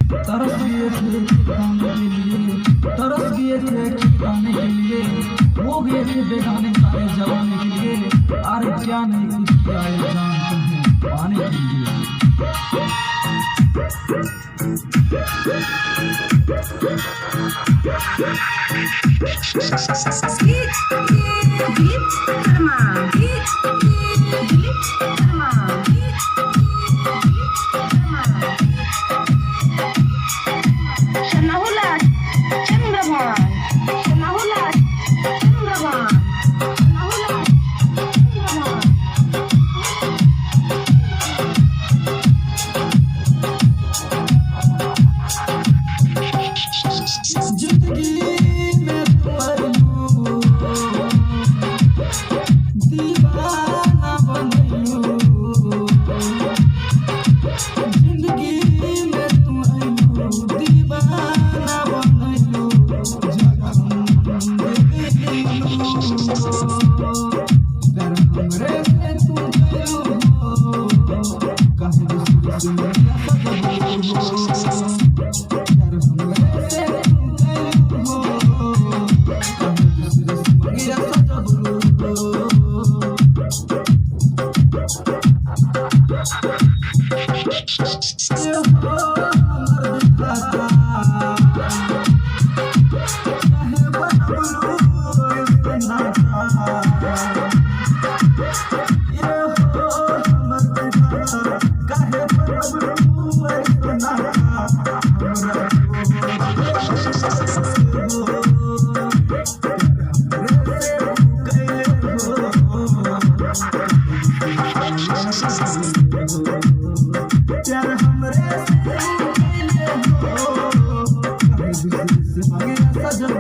तरस गए थे ठिकाने के लिए, तरस गए थे ठिकाने के लिए, हो गए थे बेगाने सारे जवाने के लिए। अरे क्या नहीं कुछ किया है जान तुम्हें पाने के लिए। Sajam